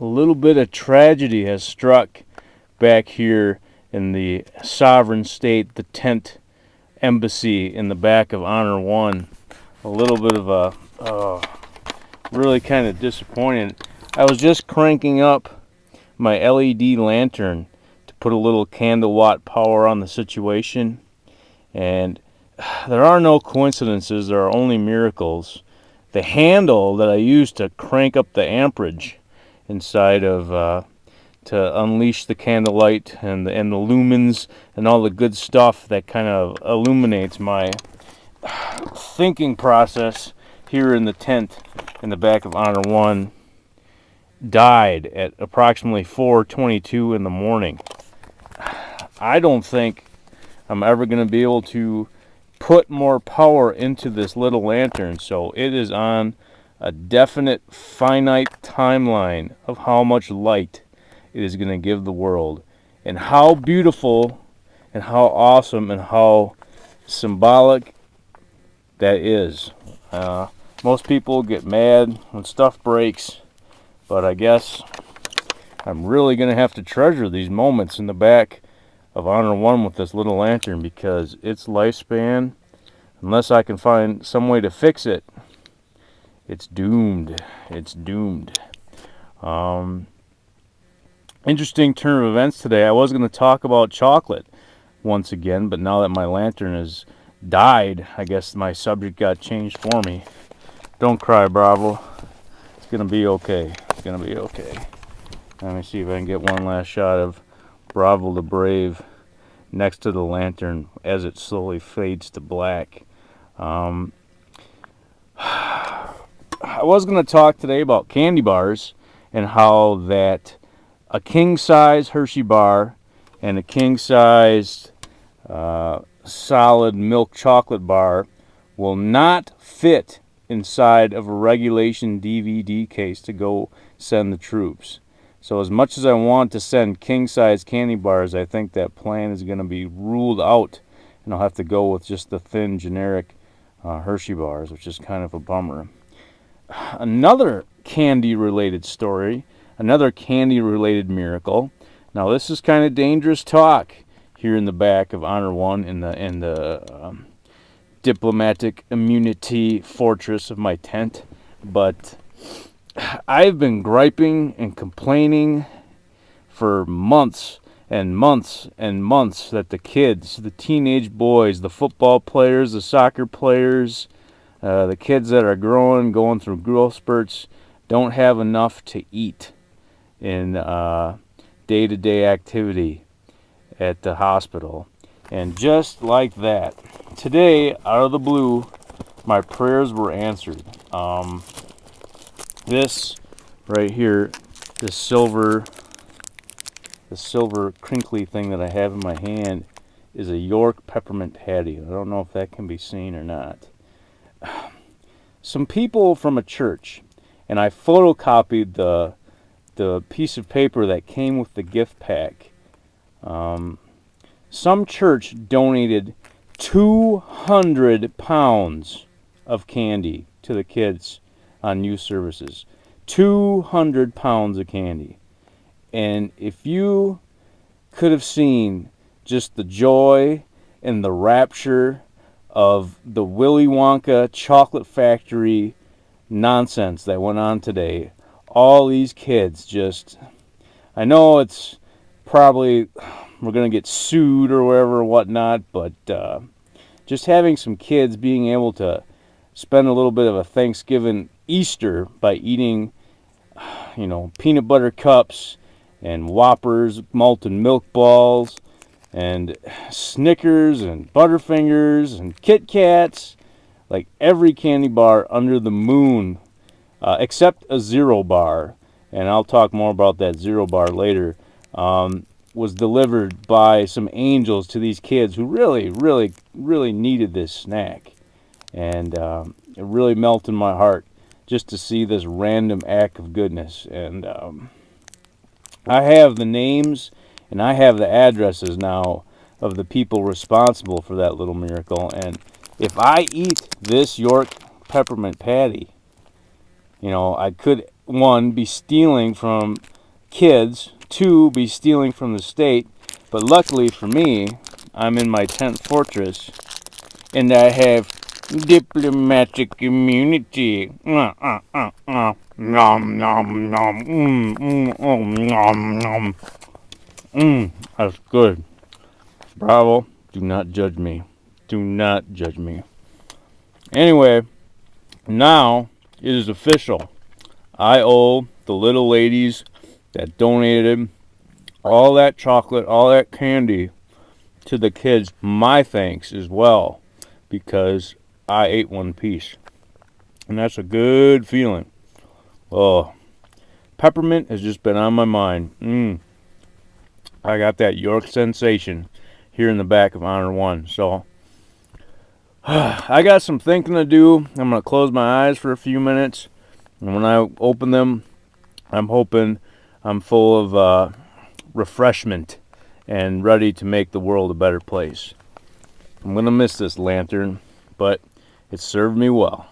a little bit of tragedy has struck back here in the sovereign state, the tent embassy in the back of Honor 1. A little bit of really kind of disappointed. I was just cranking up my LED lantern to put a little candle watt power on the situation, and there are no coincidences, there are only miracles. The handle that I used to crank up the amperage inside of to unleash the candlelight and the lumens and all the good stuff that kind of illuminates my thinking process here in the tent in the back of Honor 1 died at approximately 4:22 in the morning. I don't think I'm ever going to be able to put more power into this little lantern, so it is on a definite finite timeline of how much light it is going to give the world, and how beautiful and how awesome and how symbolic that is. Most people get mad when stuff breaks, but I guess I'm really going to have to treasure these moments in the back of Honor 1 with this little lantern, because its lifespan, unless I can find some way to fix it, it's doomed. It's doomed. Interesting turn of events today. I was going to talk about chocolate once again, but now that my lantern has died, I guess my subject got changed for me. Don't cry, Bravo. It's going to be okay. It's going to be okay. Let me see if I can get one last shot of Bravo the Brave next to the lantern as it slowly fades to black. I was going to talk today about candy bars and how that a king-size Hershey bar and a king-sized solid milk chocolate bar will not fit inside of a regulation DVD case to go send the troops. So as much as I want to send king-size candy bars, I think that plan is going to be ruled out, and I'll have to go with just the thin generic Hershey bars, which is kind of a bummer. Another candy-related story, another candy-related miracle. Now this is kind of dangerous talk here in the back of Honor 1 in the diplomatic immunity fortress of my tent, but I've been griping and complaining for months and months and months that the kids, the teenage boys, the football players, the soccer players, the kids that are going through growth spurts, don't have enough to eat in day-to-day activity at the hospital. And just like that, today, out of the blue, my prayers were answered. This right here, this silver crinkly thing that I have in my hand is a York peppermint patty. I don't know if that can be seen or not. Some people from a church, and I photocopied the piece of paper that came with the gift pack. Some church donated 200 pounds of candy to the kids on youth services. 200 pounds of candy. And if you could have seen just the joy and the rapture of the Willy Wonka chocolate factory nonsense that went on today, all these kids just, I know it's probably, we're going to get sued or whatever, whatnot, but just having some kids being able to spend a little bit of a Thanksgiving Easter by eating, peanut butter cups and Whoppers, malted milk balls, and Snickers and Butterfingers and Kit Kats, like every candy bar under the moon, except a Zero bar, and I'll talk more about that Zero bar later, was delivered by some angels to these kids who really, really, really needed this snack. And it really melted my heart just to see this random act of goodness. And I have the names and I have the addresses now of the people responsible for that little miracle. And if I eat this York peppermint patty, I could one, be stealing from kids, two, be stealing from the state. But luckily for me, I'm in my 10th fortress, and I have diplomatic immunity. Nom, nom, nom. Nom, nom. That's good. Bravo. Do not judge me. Do not judge me. Anyway, now it is official. I owe the little ladies that donated all that chocolate, all that candy to the kids my thanks as well, because I ate one piece. And that's a good feeling. Oh, peppermint has just been on my mind. I got that York sensation here in the back of Honor 1. So, I got some thinking to do. I'm going to close my eyes for a few minutes. And when I open them, I'm hoping I'm full of refreshment and ready to make the world a better place. I'm going to miss this lantern, but it served me well.